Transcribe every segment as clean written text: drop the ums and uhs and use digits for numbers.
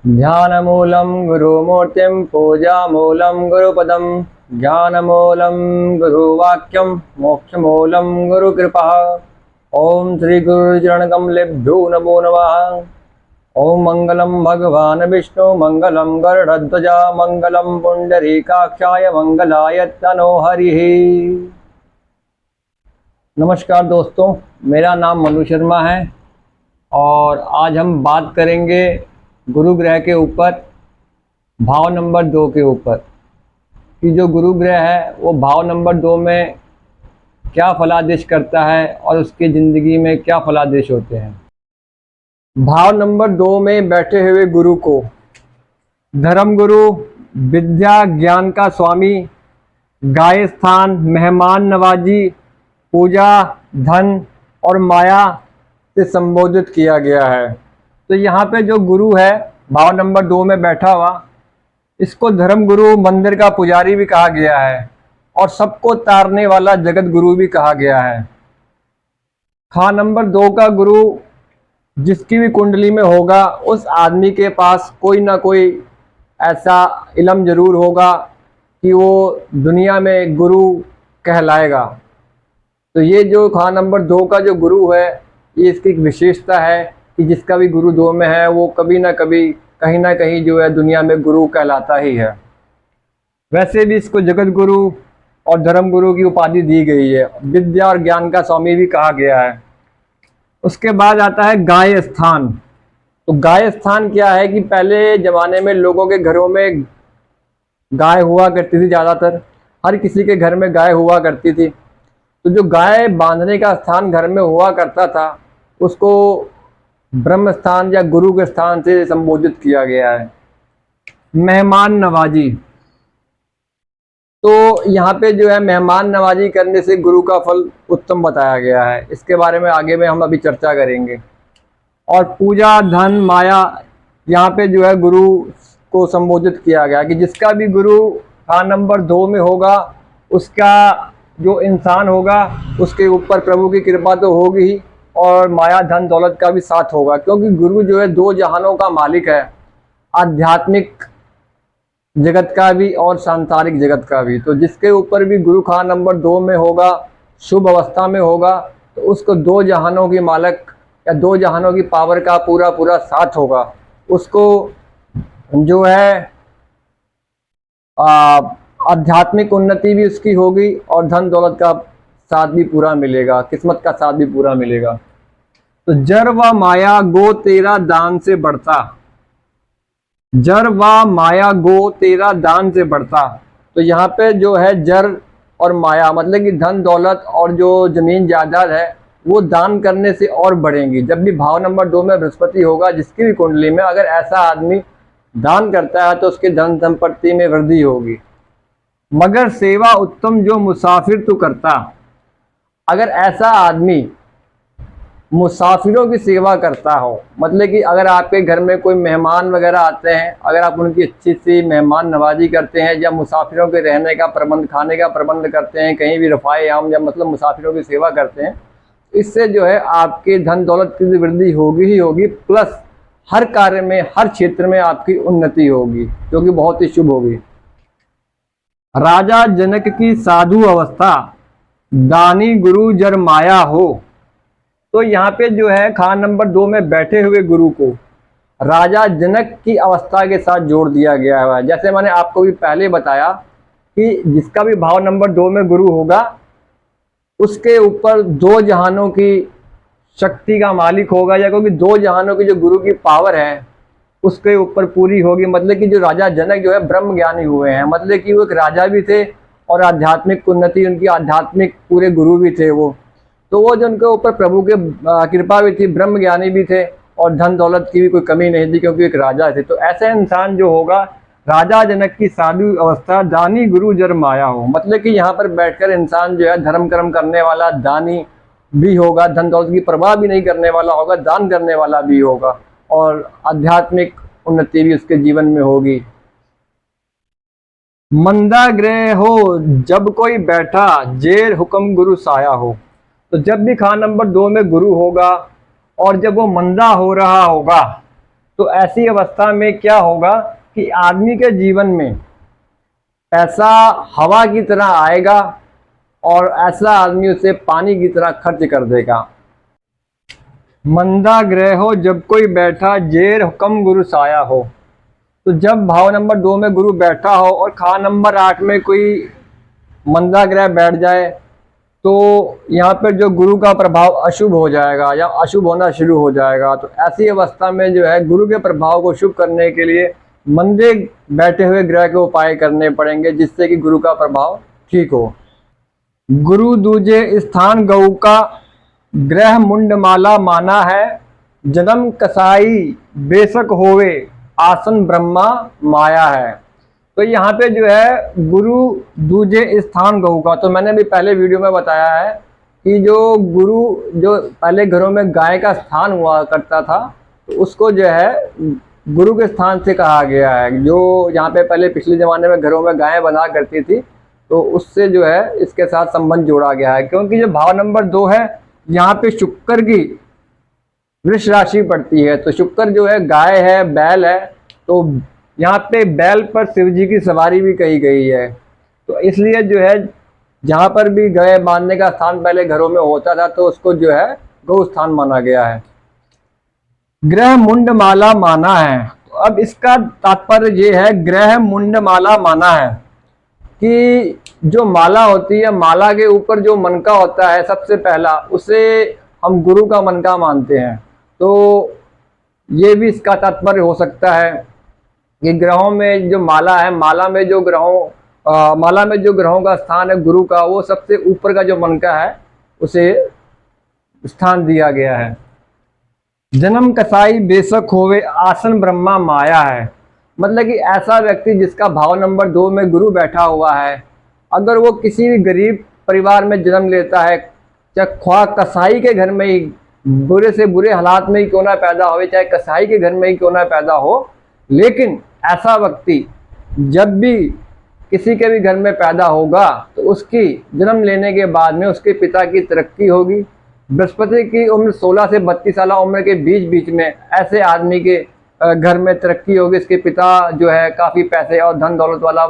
ध्यानमूलं गुरुमूर्तिं पूजामूलं गुरुपदं ज्ञानमूलं गुरुवाक्यं मोक्षमूलं गुरुकृपः। ओम श्री गुरुचरणकमलेभ्यो नमो नमः। ओम मंगलम भगवान विष्णु मंगलम गरुड़ध्वजा मंगलम पुंडरीकाक्षाय मंगलाय तनो हरिः। नमस्कार दोस्तों, मेरा नाम मनु शर्मा है और आज हम बात करेंगे गुरु ग्रह के ऊपर, भाव नंबर 2 के ऊपर कि जो गुरु ग्रह है वो भाव नंबर 2 में क्या फलादेश करता है और उसकी ज़िंदगी में क्या फलादेश होते हैं। भाव नंबर 2 में बैठे हुए गुरु को धर्म गुरु, विद्या ज्ञान का स्वामी, गाय स्थान, मेहमान नवाजी, पूजा, धन और माया से संबोधित किया गया है। तो यहाँ पे जो गुरु है भाव नंबर 2 में बैठा हुआ, इसको धर्म गुरु, मंदिर का पुजारी भी कहा गया है और सबको तारने वाला जगत गुरु भी कहा गया है। खान नंबर 2 का गुरु जिसकी भी कुंडली में होगा, उस आदमी के पास कोई ना कोई ऐसा इल्म जरूर होगा कि वो दुनिया में गुरु कहलाएगा। तो ये जो खान नंबर 2 का जो गुरु है, ये इसकी एक विशेषता है कि जिसका भी गुरु 2 में है वो कभी ना कभी कहीं ना कहीं जो है दुनिया में गुरु कहलाता ही है। वैसे भी इसको जगत गुरु और धर्म गुरु की उपाधि दी गई है, विद्या और ज्ञान का स्वामी भी कहा गया है। उसके बाद आता है गाय स्थान। तो गाय स्थान क्या है कि पहले ज़माने में लोगों के घरों में गाय हुआ करती थी, ज़्यादातर हर किसी के घर में गाय हुआ करती थी। तो जो गाय बांधने का स्थान घर में हुआ करता था, उसको ब्रह्म स्थान या गुरु के स्थान से संबोधित किया गया है। मेहमान नवाजी, तो यहाँ पे जो है मेहमान नवाजी करने से गुरु का फल उत्तम बताया गया है। इसके बारे में आगे में हम अभी चर्चा करेंगे। और पूजा, धन, माया, यहाँ पे जो है गुरु को संबोधित किया गया कि जिसका भी गुरु खान नंबर 2 में होगा, उसका जो इंसान होगा उसके ऊपर प्रभु की कृपा तो होगी ही और माया, धन, दौलत का भी साथ होगा, क्योंकि गुरु जो है 2 जहानों का मालिक है, आध्यात्मिक जगत का भी और सांसारिक जगत का भी। तो जिसके ऊपर भी गुरु खान नंबर 2 में होगा, शुभ अवस्था में होगा, तो उसको 2 जहानों की मालक या 2 जहानों की पावर का पूरा पूरा साथ होगा। उसको जो है आध्यात्मिक उन्नति भी उसकी होगी और धन दौलत का साथ भी पूरा मिलेगा, किस्मत का साथ भी पूरा मिलेगा। तो जर व माया गो तेरा दान से बढ़ता, जर व माया गो तेरा दान से बढ़ता। तो यहाँ पे जो है जर और माया मतलब कि धन दौलत और जो जमीन जायदाद है वो दान करने से और बढ़ेंगी। जब भी भाव नंबर 2 में बृहस्पति होगा, जिसकी भी कुंडली में अगर ऐसा आदमी दान करता है तो उसके धन संपत्ति में वृद्धि होगी। मगर सेवा उत्तम जो मुसाफिर तू करता, अगर ऐसा आदमी मुसाफिरों की सेवा करता हो, मतलब कि अगर आपके घर में कोई मेहमान वगैरह आते हैं, अगर आप उनकी अच्छी सी मेहमान नवाजी करते हैं या मुसाफिरों के रहने का प्रबंध, खाने का प्रबंध करते हैं, कहीं भी रफ़ाए आम या मतलब मुसाफिरों की सेवा करते हैं, इससे जो है आपके धन दौलत की वृद्धि होगी ही होगी, प्लस हर कार्य में, हर क्षेत्र में आपकी उन्नति होगी, जो कि बहुत ही शुभ होगी। राजा जनक की साधु अवस्था, दानी गुरु जर माया हो। तो यहाँ पे जो है खान नंबर 2 में बैठे हुए गुरु को राजा जनक की अवस्था के साथ जोड़ दिया गया है। जैसे मैंने आपको भी पहले बताया कि जिसका भी भाव नंबर 2 में गुरु होगा, उसके ऊपर 2 जहानों की शक्ति का मालिक होगा, या क्योंकि 2 जहानों की जो गुरु की पावर है उसके ऊपर पूरी होगी। मतलब कि जो राजा जनक जो है ब्रह्म ज्ञानी हुए हैं, मतलब कि वो एक राजा भी थे और आध्यात्मिक उन्नति, उनकी आध्यात्मिक पूरे गुरु भी थे वो। तो वो जो उनके ऊपर प्रभु के कृपा भी थी, ब्रह्म ज्ञानी भी थे और धन दौलत की भी कोई कमी नहीं थी, क्योंकि एक राजा थे। तो ऐसे इंसान जो होगा, राजा जनक की साधु अवस्था, दानी गुरु जर माया हो, मतलब कि यहाँ पर बैठकर इंसान जो है धर्म कर्म करने वाला दानी भी होगा, धन दौलत की परवाह भी नहीं करने वाला होगा, दान करने वाला भी होगा और आध्यात्मिक उन्नति भी उसके जीवन में होगी। मंदा ग्रह हो जब कोई बैठा, जेर हुक्म गुरु साया हो। तो जब भी खान नंबर 2 में गुरु होगा और जब वो मंदा हो रहा होगा, तो ऐसी अवस्था में क्या होगा कि आदमी के जीवन में पैसा हवा की तरह आएगा और ऐसा आदमी उसे पानी की तरह खर्च कर देगा। मंदा ग्रह हो जब कोई बैठा, जेर हुक्म गुरु साया हो। तो जब भाव नंबर 2 में गुरु बैठा हो और खा नंबर 8 में कोई मंदा ग्रह बैठ जाए तो यहाँ पर जो गुरु का प्रभाव अशुभ हो जाएगा या अशुभ होना शुरू हो जाएगा। तो ऐसी अवस्था में जो है गुरु के प्रभाव को शुभ करने के लिए मंदे बैठे हुए ग्रह के उपाय करने पड़ेंगे जिससे कि गुरु का प्रभाव ठीक हो। गुरु दूजे स्थान गऊ का, ग्रह मुंडमाला माना है। जन्म कसाई बेशक होवे, आसन ब्रह्मा माया है। तो यहाँ पे जो है गुरु दूजे स्थान गऊ का, तो मैंने भी पहले वीडियो में बताया है कि जो गुरु जो पहले घरों में गाय का स्थान हुआ करता था तो उसको जो है गुरु के स्थान से कहा गया है। जो यहाँ पे पहले पिछले ज़माने में घरों में गायें बना करती थी तो उससे जो है इसके साथ संबंध जोड़ा गया है, क्योंकि जो भाव नंबर 2 है यहाँ पे शुक्र की वृष राशि पड़ती है। तो शुक्र जो है गाय है, बैल है, तो यहाँ पे बैल पर शिव जी की सवारी भी कही गई है। तो इसलिए जो है जहाँ पर भी गाय बांधने का स्थान पहले घरों में होता था तो उसको जो है गौ स्थान माना गया है। ग्रह मुंडमाला माना है, तो अब इसका तात्पर्य ये है, ग्रह मुंडमाला माना है कि जो माला होती है, माला के ऊपर जो मनका होता है सबसे पहला, उसे हम गुरु का मनका मानते हैं। तो ये भी इसका तात्पर्य हो सकता है कि ग्रहों में जो माला है, माला में जो ग्रहों का स्थान है गुरु का, वो सबसे ऊपर का जो मनका है उसे स्थान दिया गया है। जन्म कसाई बेशक होवे, आसन ब्रह्मा माया है। मतलब कि ऐसा व्यक्ति जिसका भाव नंबर 2 में गुरु बैठा हुआ है, अगर वो किसी भी गरीब परिवार में जन्म लेता है, चाहे ख्वाह कसाई के घर में ही, बुरे से बुरे हालात में ही क्यों ना पैदा हो, चाहे कसाई के घर में ही क्यों ना पैदा हो, लेकिन ऐसा व्यक्ति जब भी किसी के भी घर में पैदा होगा तो उसकी जन्म लेने के बाद में उसके पिता की तरक्की होगी। बृहस्पति की उम्र 16 से 32 साल उम्र के बीच में ऐसे आदमी के घर में तरक्की होगी। इसके पिता जो है काफ़ी पैसे और धन दौलत वाला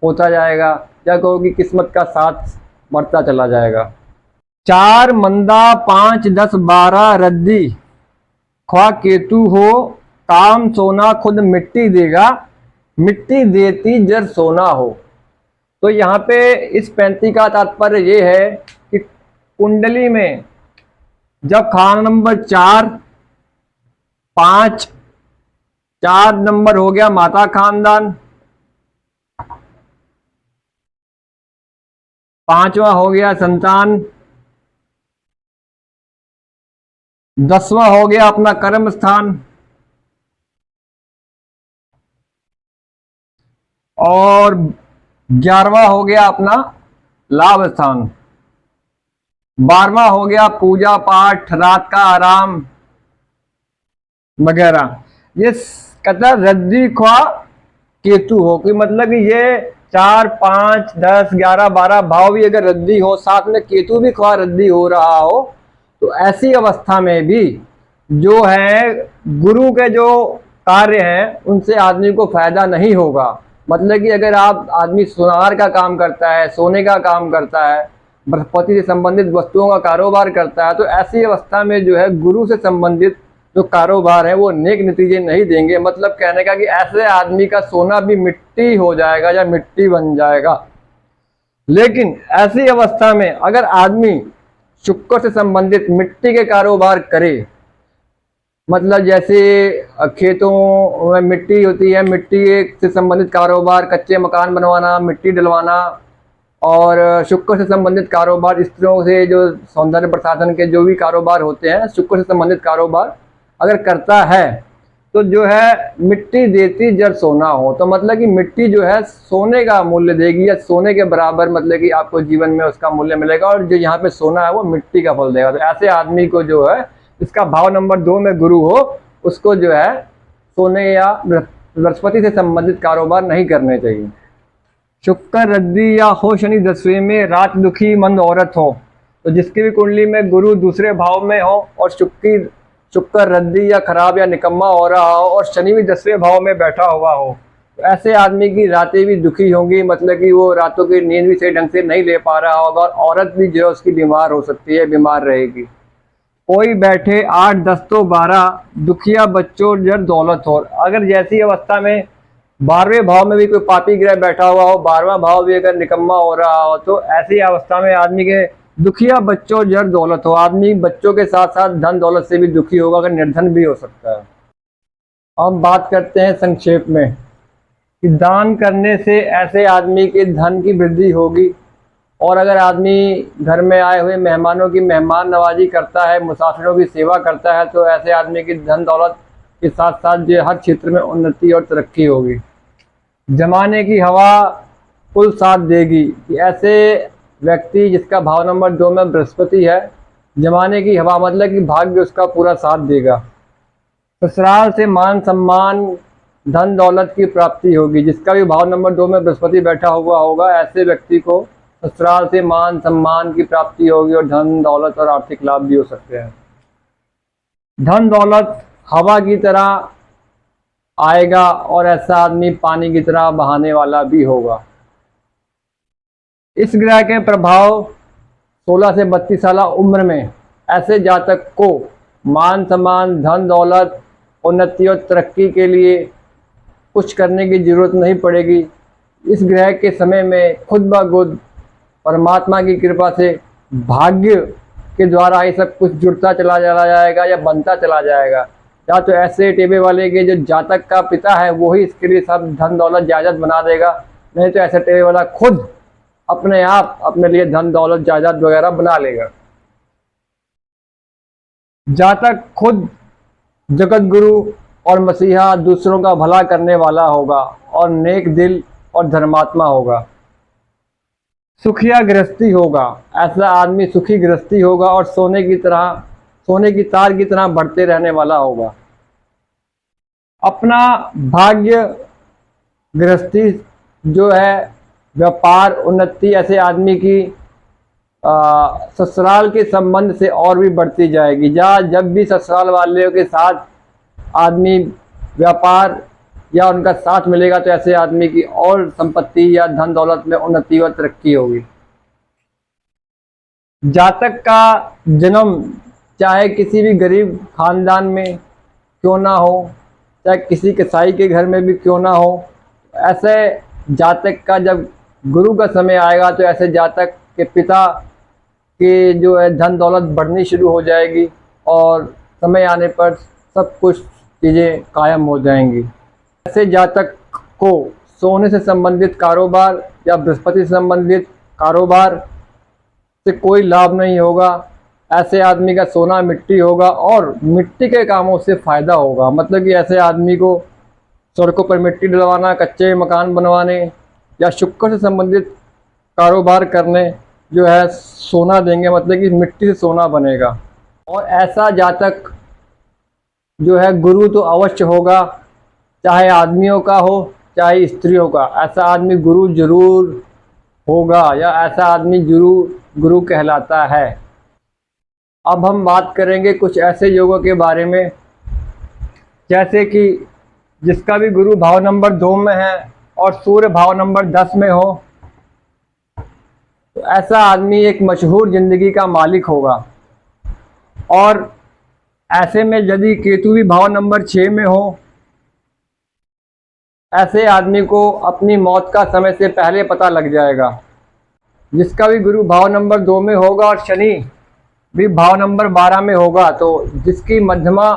होता जाएगा, या कहोगी किस्मत का साथ बढ़ता चला जाएगा। 4 मंदा 5 10 12 रद्दी, ख्वाह केतु हो, काम सोना खुद मिट्टी देगा, मिट्टी देती जर सोना हो। तो यहाँ पे इस पैंती का तात्पर्य ये है कि कुंडली में जब खान नंबर 4 5, 4 नंबर हो गया माता खानदान, 5वां हो गया संतान, 10वां हो गया अपना कर्म स्थान, और 11वां हो गया अपना लाभ स्थान, 12वां हो गया पूजा पाठ, रात का आराम वगैरह। ये कहता है रद्दी ख्वाह केतु हो, कि मतलब कि ये 4 5 10 11 12 भाव भी अगर रद्दी हो, साथ में केतु भी ख्वाह रद्दी हो रहा हो, तो ऐसी अवस्था में भी जो है गुरु के जो कार्य हैं उनसे आदमी को फायदा नहीं होगा। मतलब कि अगर आदमी सुनार का काम करता है, सोने का काम करता है, बृहस्पति से संबंधित वस्तुओं का कारोबार करता है, तो ऐसी अवस्था में जो है गुरु से संबंधित जो कारोबार है वो नेक नतीजे नहीं देंगे। मतलब कहने का कि ऐसे आदमी का सोना भी मिट्टी हो जाएगा या मिट्टी बन जाएगा। लेकिन ऐसी अवस्था में अगर आदमी शुक्र से संबंधित मिट्टी के कारोबार करे, मतलब जैसे खेतों में मिट्टी होती है, मिट्टी से संबंधित कारोबार, कच्चे मकान बनवाना, मिट्टी डलवाना, और शुक्र से संबंधित कारोबार, स्त्रियों से जो सौंदर्य प्रसाधन के जो भी कारोबार होते हैं, शुक्र से संबंधित कारोबार अगर करता है तो जो है मिट्टी देती जड़ सोना हो। तो मतलब कि मिट्टी जो है सोने का मूल्य देगी, या सोने के बराबर मतलब कि आपको जीवन में उसका मूल्य मिलेगा, और जो यहाँ पे सोना है वो मिट्टी का फल देगा। तो ऐसे आदमी को जो है इसका भाव नंबर 2 में गुरु हो, उसको जो है सोने या बृहस्पति से संबंधित कारोबार नहीं करने चाहिए। शुक्र रद्दी या हो शनि 10वें में, रात दुखी मंद औरत हो। तो जिसकी भी कुंडली में गुरु दूसरे भाव में हो और शुक्र रद्दी या खराब या निकम्मा हो रहा हो और शनि भी 10वें भाव में बैठा हुआ हो, तो ऐसे आदमी की रातें भी दुखी होंगी, मतलब कि वो रातों की नींद भी सही ढंग से नहीं ले पा रहा होगा, और औरत भी जो है उसकी बीमार हो सकती है, बीमार रहेगी। कोई बैठे 8 10 तो 12, दुखिया बच्चों जर दौलत हो। अगर जैसी अवस्था में 12वें भाव में भी कोई पापी ग्रह बैठा हुआ हो, 12वां भाव भी अगर निकम्मा हो रहा हो, तो ऐसी अवस्था में आदमी के दुखिया बच्चों जर दौलत हो, आदमी बच्चों के साथ साथ धन दौलत से भी दुखी होगा, अगर निर्धन भी हो सकता है। अब बात करते हैं संक्षेप में कि दान करने से ऐसे आदमी के धन की वृद्धि होगी, और अगर आदमी घर में आए हुए मेहमानों की मेहमान नवाजी करता है, मुसाफिरों की सेवा करता है, तो ऐसे आदमी की धन दौलत के साथ साथ जो हर क्षेत्र में उन्नति और तरक्की होगी। जमाने की हवा कुल साथ देगी कि ऐसे व्यक्ति जिसका भाव नंबर 2 में बृहस्पति है, जमाने की हवा मतलब कि भाग्य उसका पूरा साथ देगा। ससुराल से मान सम्मान धन दौलत की प्राप्ति होगी। जिसका भी भाव नंबर 2 में बृहस्पति बैठा हुआ होगा, ऐसे व्यक्ति को ससुराल से मान सम्मान की प्राप्ति होगी और धन दौलत और आर्थिक लाभ भी हो सकते हैं। धन दौलत हवा की तरह आएगा और ऐसा आदमी पानी की तरह बहाने वाला भी होगा। इस ग्रह के प्रभाव 16 से 32 साल उम्र में ऐसे जातक को मान सम्मान धन दौलत उन्नति और तरक्की के लिए कुछ करने की जरूरत नहीं पड़ेगी। इस ग्रह के समय में खुद ब खुद परमात्मा की कृपा से भाग्य के द्वारा ये सब कुछ जुड़ता चला जाएगा या बनता चला जाएगा। या तो ऐसे टेबे वाले के जो जातक का पिता है वही इसके लिए सब धन दौलत जायदाद बना देगा, नहीं तो ऐसे टेबे वाला खुद अपने आप अपने लिए धन दौलत जायदाद वगैरह बना लेगा। जातक खुद जगत गुरु और मसीहा दूसरों का भला करने वाला होगा और नेक दिल और धर्मात्मा होगा। सुखिया गृहस्थी होगा, ऐसा आदमी सुखी गृहस्थी होगा और सोने की तार की तरह बढ़ते रहने वाला होगा। अपना भाग्य गृहस्थी जो है व्यापार उन्नति ऐसे आदमी की ससुराल के संबंध से और भी बढ़ती जाएगी। जब भी ससुराल वालों के साथ आदमी व्यापार या उनका साथ मिलेगा तो ऐसे आदमी की और संपत्ति या धन दौलत में उन्नति और तरक्की होगी। जातक का जन्म चाहे किसी भी गरीब खानदान में क्यों ना हो, चाहे किसी कसाई के घर में भी क्यों ना हो, ऐसे जातक का जब गुरु का समय आएगा तो ऐसे जातक के पिता के जो है धन दौलत बढ़नी शुरू हो जाएगी और समय आने पर सब कुछ चीज़ें कायम हो जाएंगी। ऐसे जातक को सोने से संबंधित कारोबार या बृहस्पति से संबंधित कारोबार से कोई लाभ नहीं होगा। ऐसे आदमी का सोना मिट्टी होगा और मिट्टी के कामों से फ़ायदा होगा। मतलब कि ऐसे आदमी को सड़कों पर मिट्टी डलवाना, कच्चे मकान बनवाने या शुक्र से संबंधित कारोबार करने जो है सोना देंगे, मतलब कि मिट्टी से सोना बनेगा। और ऐसा जातक जो है गुरु तो अवश्य होगा, चाहे आदमियों का हो चाहे स्त्रियों का, ऐसा आदमी गुरु जरूर होगा या ऐसा आदमी जरूर गुरु कहलाता है। अब हम बात करेंगे कुछ ऐसे योगों के बारे में, जैसे कि जिसका भी गुरु भाव नंबर 2 में है और सूर्य भाव नंबर 10 में हो, तो ऐसा आदमी एक मशहूर जिंदगी का मालिक होगा। और ऐसे में यदि केतु भी भाव नंबर 6 में हो, ऐसे आदमी को अपनी मौत का समय से पहले पता लग जाएगा। जिसका भी गुरु भाव नंबर 2 में होगा और शनि भी भाव नंबर 12 में होगा, तो जिसकी मध्यमा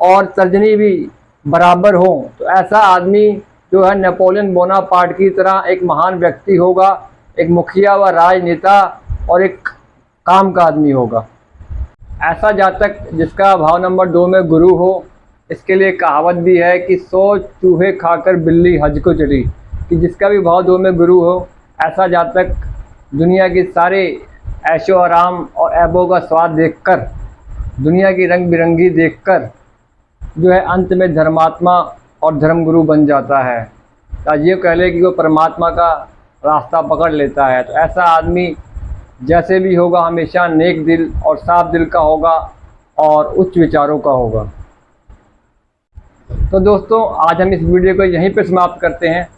और तर्जनी भी बराबर हो, तो ऐसा आदमी जो है नेपोलियन बोनापार्ट की तरह एक महान व्यक्ति होगा, एक मुखिया व राजनेता और एक काम का आदमी होगा। ऐसा जातक जिसका भाव नंबर 2 में गुरु हो, इसके लिए कहावत भी है कि 100 चूहे खाकर बिल्ली हज को चली। कि जिसका भी भाव 2 में गुरु हो, ऐसा जातक दुनिया के सारे ऐशो आराम और ऐबों का स्वाद देखकर, दुनिया की रंग बिरंगी देखकर जो है अंत में धर्मात्मा और धर्मगुरु बन जाता है, या ये कह ले कि वो परमात्मा का रास्ता पकड़ लेता है। तो ऐसा आदमी जैसे भी होगा हमेशा नेक दिल और साफ दिल का होगा और उच्च विचारों का होगा। तो दोस्तों, आज हम इस वीडियो को यहीं पर समाप्त करते हैं।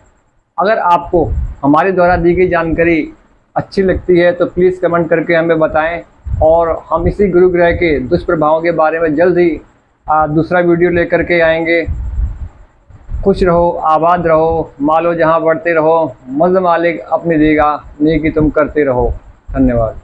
अगर आपको हमारे द्वारा दी गई जानकारी अच्छी लगती है तो प्लीज़ कमेंट करके हमें बताएं, और हम इसी गुरु ग्रह के दुष्प्रभावों के बारे में जल्द ही दूसरा वीडियो लेकर के आएंगे। खुश रहो, आबाद रहो, मालो जहां बढ़ते रहो, मज़ मालिक अपनी देगा, नेकी तुम करते रहो। धन्यवाद।